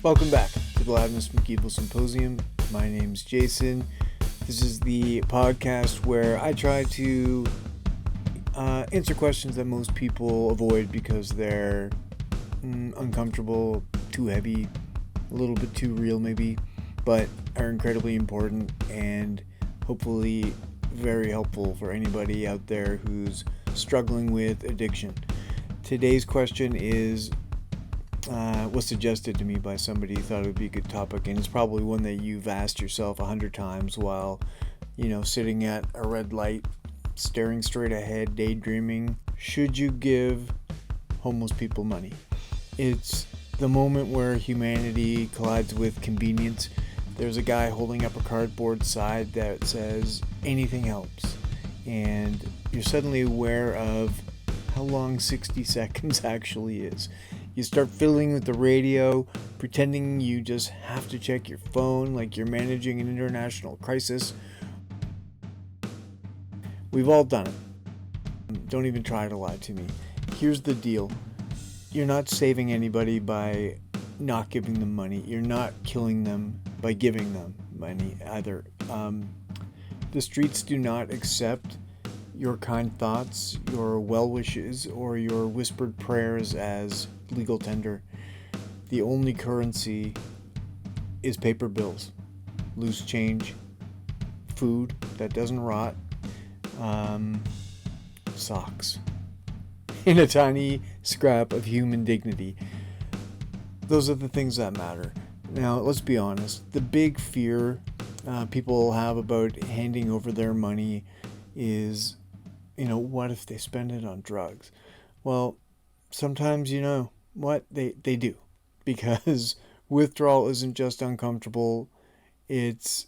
Welcome back to the Loudness McKeeble Symposium. My name's Jason. This is the podcast where I try to answer questions that most people avoid because they're uncomfortable, too heavy, a little bit too real maybe, but are incredibly important and hopefully very helpful for anybody out there who's struggling with addiction. Today's question was suggested to me by somebody who thought it would be a good topic, and it's probably one that you've asked yourself 100 times while, sitting at a red light, staring straight ahead, daydreaming. Should you give homeless people money? It's the moment where humanity collides with convenience. There's a guy holding up a cardboard sign that says, anything helps. And you're suddenly aware of how long 60 seconds actually is. You start fiddling with the radio, pretending you just have to check your phone like you're managing an international crisis. We've all done it. Don't even try to lie to me. Here's the deal. You're not saving anybody by not giving them money. You're not killing them by giving them money either. The streets do not accept your kind thoughts, your well wishes, or your whispered prayers as legal tender. The only currency is paper bills, loose change, food that doesn't rot, socks, and a tiny scrap of human dignity. Those are the things that matter. Now, let's be honest. The big fear people have about handing over their money is, what if they spend it on drugs? Well, sometimes, what they do, because withdrawal isn't just uncomfortable, it's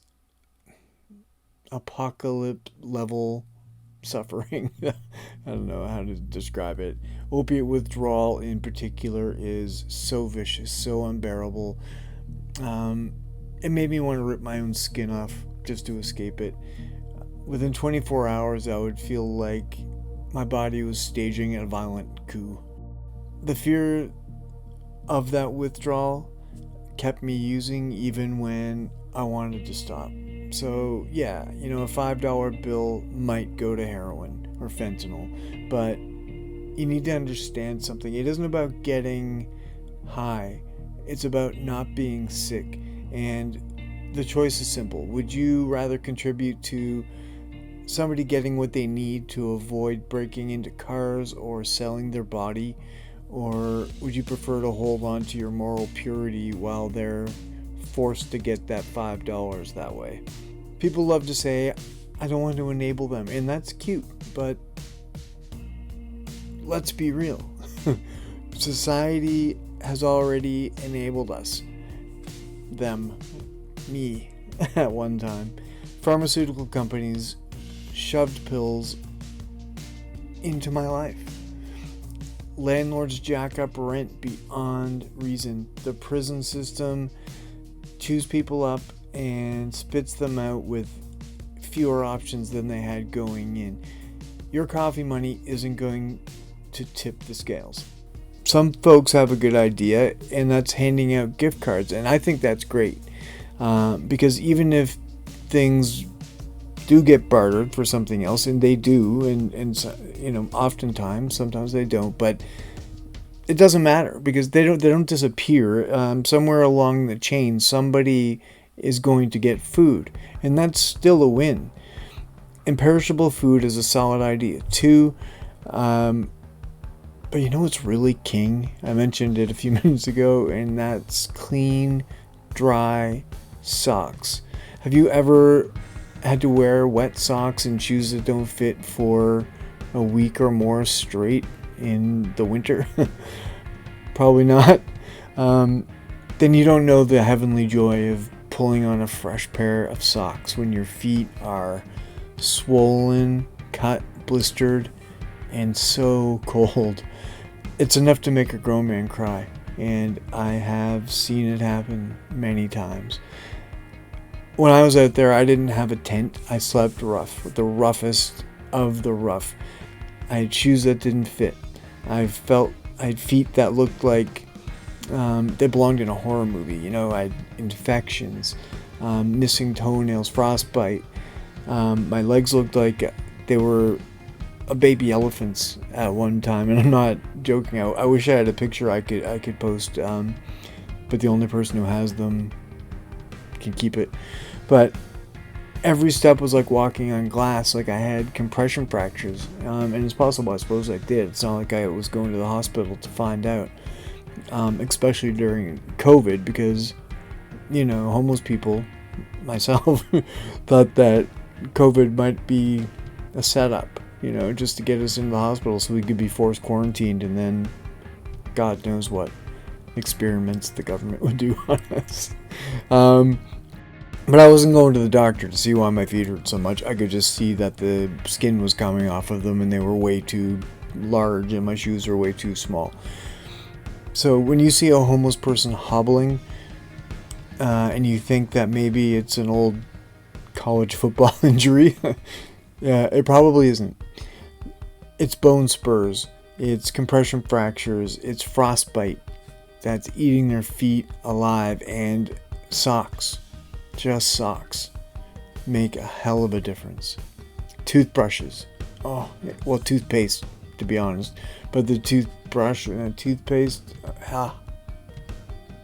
apocalypse level suffering. I don't know how to describe it. Opiate withdrawal in particular is so vicious, so unbearable. It made me want to rip my own skin off just to escape it. Within 24 hours, I would feel like my body was staging a violent coup. The fear of that withdrawal kept me using even when I wanted to stop. So yeah, a $5 bill might go to heroin or fentanyl, but you need to understand something. It isn't about getting high. It's about not being sick. And the choice is simple. Would you rather contribute to somebody getting what they need to avoid breaking into cars or selling their body? Or would you prefer to hold on to your moral purity while they're forced to get that $5 that way? People love to say, I don't want to enable them, and that's cute, but let's be real. Society has already enabled us. Them. Me. At one time. Pharmaceutical companies shoved pills into my life. Landlords jack up rent beyond reason. The prison system chews people up and spits them out with fewer options than they had going in. Your coffee money isn't going to tip the scales. Some folks have a good idea, and that's handing out gift cards, and I think that's great. Because even if things do get bartered for something else, and they do, and oftentimes, sometimes they don't, but it doesn't matter because they don't disappear. Somewhere along the chain, somebody is going to get food, and that's still a win. Imperishable food is a solid idea too. But what's really king? I mentioned it a few minutes ago, and that's clean, dry socks. Have you ever had to wear wet socks and shoes that don't fit for a week or more straight in the winter? Probably not. Then you don't know the heavenly joy of pulling on a fresh pair of socks when your feet are swollen, cut, blistered, and so cold. It's enough to make a grown man cry, and I have seen it happen many times. When I was out there, I didn't have a tent. I slept rough, with the roughest of the rough. I had shoes that didn't fit. I had feet that looked like they belonged in a horror movie. I had infections, missing toenails, frostbite. My legs looked like they were a baby elephant's at one time, and I'm not joking. I wish I had a picture I could post, but the only person who has them can keep it. But every step was like walking on glass. Like, I had compression fractures, and it's possible, I suppose, I did. It's not like I was going to the hospital to find out, especially during COVID, because homeless people, myself, thought that COVID might be a setup, just to get us into the hospital so we could be forced quarantined, and then God knows what experiments the government would do on us. But I wasn't going to the doctor to see why my feet hurt so much. I could just see that the skin was coming off of them and they were way too large and my shoes were way too small. So when you see a homeless person hobbling, and you think that maybe it's an old college football injury, yeah, it probably isn't. It's bone spurs, it's compression fractures, it's frostbite that's eating their feet alive, and socks, just socks, make a hell of a difference. Toothbrushes, toothpaste, to be honest, but the toothbrush and toothpaste,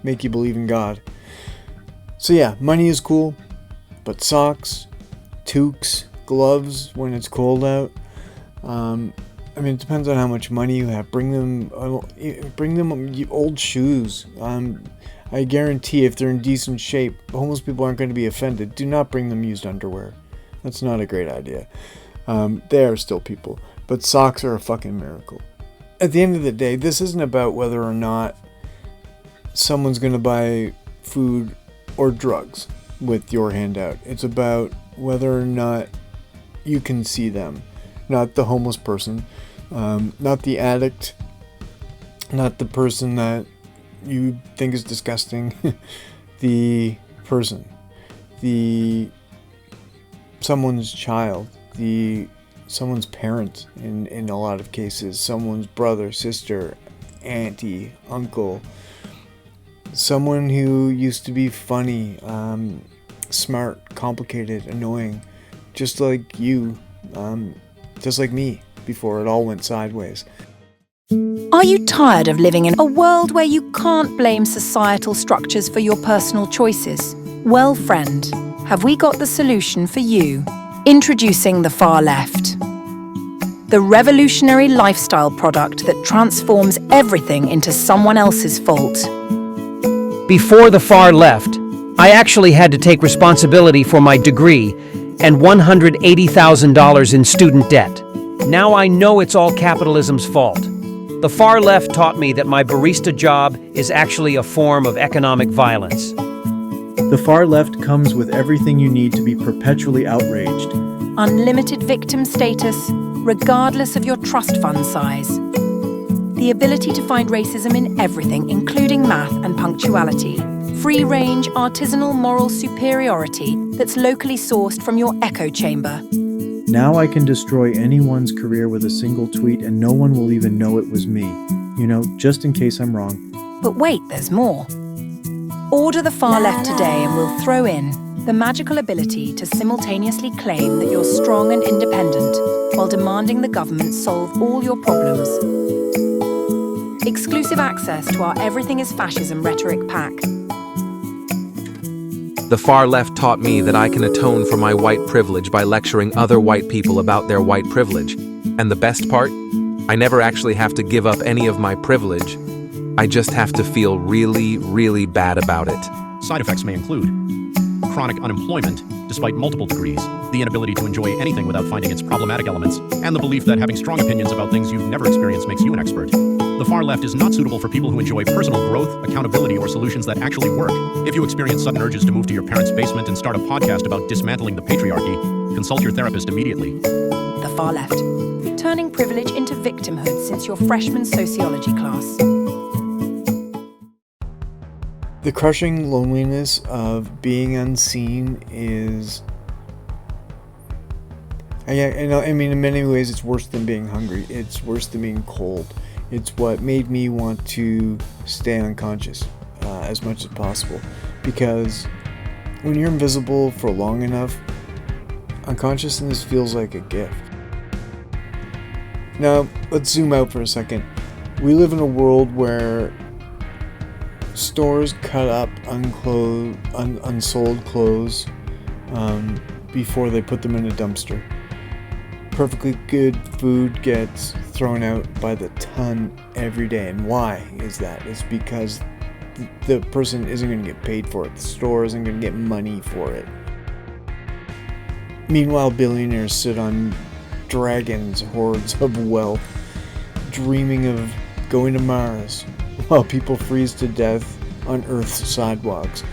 make you believe in God. So yeah, money is cool, but socks, toques, gloves when it's cold out. It depends on how much money you have. Bring them old shoes. I guarantee if they're in decent shape, homeless people aren't going to be offended. Do not bring them used underwear. That's not a great idea. They are still people, but socks are a fucking miracle. At the end of the day, this isn't about whether or not someone's going to buy food or drugs with your handout. It's about whether or not you can see them, not the homeless person, not the addict, not the person that you think is disgusting, the person, someone's child, someone's parent in a lot of cases, someone's brother, sister, auntie, uncle, someone who used to be funny, smart, complicated, annoying, just like you, just like me, before it all went sideways. Are you tired of living in a world where you can't blame societal structures for your personal choices? Well, friend, have we got the solution for you? Introducing The Far Left, the revolutionary lifestyle product that transforms everything into someone else's fault. Before The Far Left, I actually had to take responsibility for my degree and $180,000 in student debt. Now I know it's all capitalism's fault. The Far Left taught me that my barista job is actually a form of economic violence. The Far Left comes with everything you need to be perpetually outraged. Unlimited victim status, regardless of your trust fund size. The ability to find racism in everything, including math and punctuality. Free-range, artisanal moral superiority that's locally sourced from your echo chamber. Now I can destroy anyone's career with a single tweet and no one will even know it was me. Just in case I'm wrong. But wait, there's more. Order The Far Left today and we'll throw in the magical ability to simultaneously claim that you're strong and independent while demanding the government solve all your problems. Exclusive access to our Everything is Fascism rhetoric pack. The Far Left taught me that I can atone for my white privilege by lecturing other white people about their white privilege. And the best part? I never actually have to give up any of my privilege. I just have to feel really, really bad about it. Side effects may include chronic unemployment, despite multiple degrees, the inability to enjoy anything without finding its problematic elements, and the belief that having strong opinions about things you've never experienced makes you an expert. The Far Left is not suitable for people who enjoy personal growth, accountability, or solutions that actually work. If you experience sudden urges to move to your parents' basement and start a podcast about dismantling the patriarchy, consult your therapist immediately. The Far Left, turning privilege into victimhood since your freshman sociology class. The crushing loneliness of being unseen is... in many ways it's worse than being hungry. It's worse than being cold. It's what made me want to stay unconscious as much as possible, because when you're invisible for long enough, unconsciousness feels like a gift. Now, let's zoom out for a second. We live in a world where stores cut up unsold clothes before they put them in a dumpster. Perfectly good food gets thrown out by the ton every day. And why is that? It's because the person isn't going to get paid for it. The store isn't going to get money for it. Meanwhile, billionaires sit on dragons, hordes of wealth, dreaming of going to Mars, while people freeze to death on Earth's sidewalks.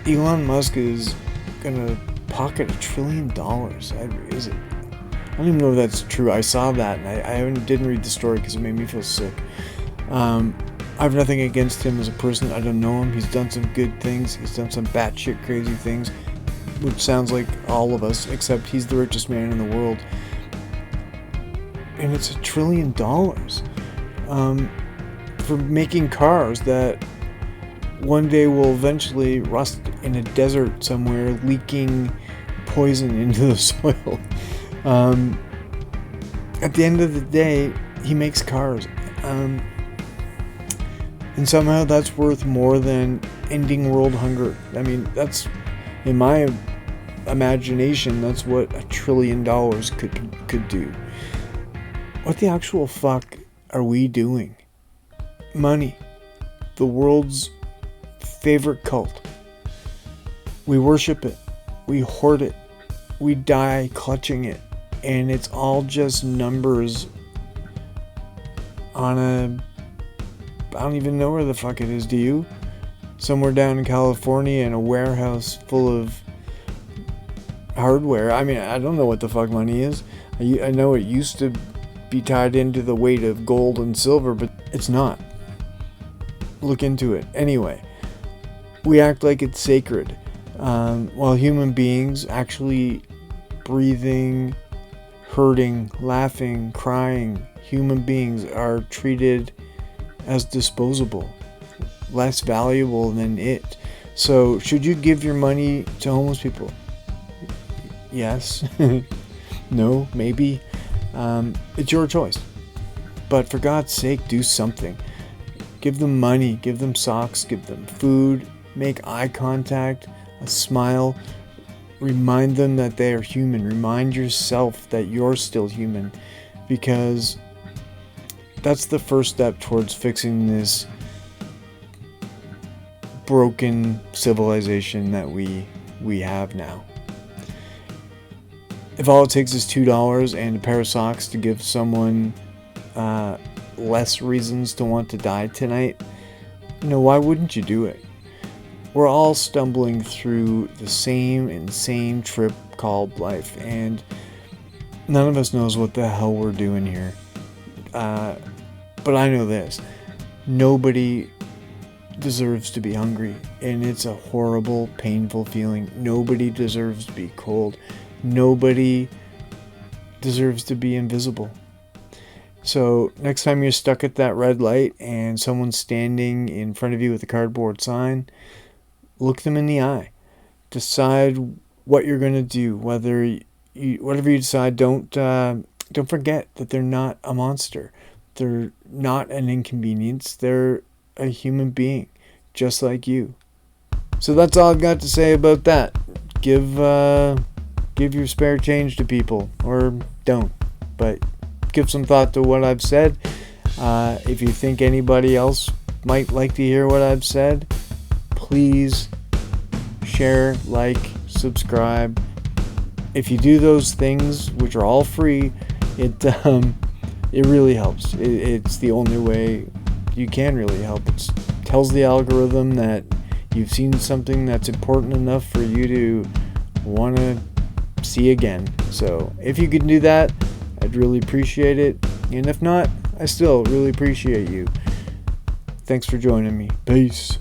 Elon Musk is gonna pocket $1 trillion. Is it? I don't even know if that's true. I saw that, and I didn't read the story because it made me feel sick. I have nothing against him as a person. I don't know him. He's done some good things. He's done some batshit crazy things, which sounds like all of us, except he's the richest man in the world. And it's $1 trillion for making cars that one day will eventually rust in a desert somewhere, leaking poison into the soil. At the end of the day, he makes cars. And somehow that's worth more than ending world hunger. I mean, that's, in my imagination, that's what $1 trillion could do. What the actual fuck are we doing? Money, the world's favorite cult. We worship it, we hoard it, we die clutching it, and it's all just numbers on I don't even know where the fuck it is, do you? Somewhere down in California in a warehouse full of hardware. I mean, I don't know what the fuck money is. I know it used to be tied into the weight of gold and silver, but it's not. Look into it. Anyway, we act like it's sacred, while human beings actually breathing, hurting, laughing, crying, human beings are treated as disposable, less valuable than it. So should you give your money to homeless people? Yes. No, maybe. It's your choice. But for God's sake, do something. Give them money, give them socks, give them food, make eye contact, a smile. Remind them that they are human. Remind yourself that you're still human, because that's the first step towards fixing this broken civilization that we have now. If all it takes is $2 and a pair of socks to give someone less reasons to want to die tonight, why wouldn't you do it? We're all stumbling through the same insane trip called life, and none of us knows what the hell we're doing here. But I know this: nobody deserves to be hungry, and it's a horrible, painful feeling. Nobody deserves to be cold. Nobody deserves to be invisible. So next time you're stuck at that red light and someone's standing in front of you with a cardboard sign, look them in the eye. Decide what you're going to do. Whatever you decide, don't forget that they're not a monster. They're not an inconvenience. They're a human being, just like you. So that's all I've got to say about that. Give your spare change to people, or don't, but give some thought to what I've said. If you think anybody else might like to hear what I've said, please share, like, subscribe. If you do those things, which are all free, it really helps. It's the only way you can really help. It tells the algorithm that you've seen something that's important enough for you to want to see again. So if you could do that, I'd really appreciate it. And if not, I still really appreciate you. Thanks for joining me. Peace.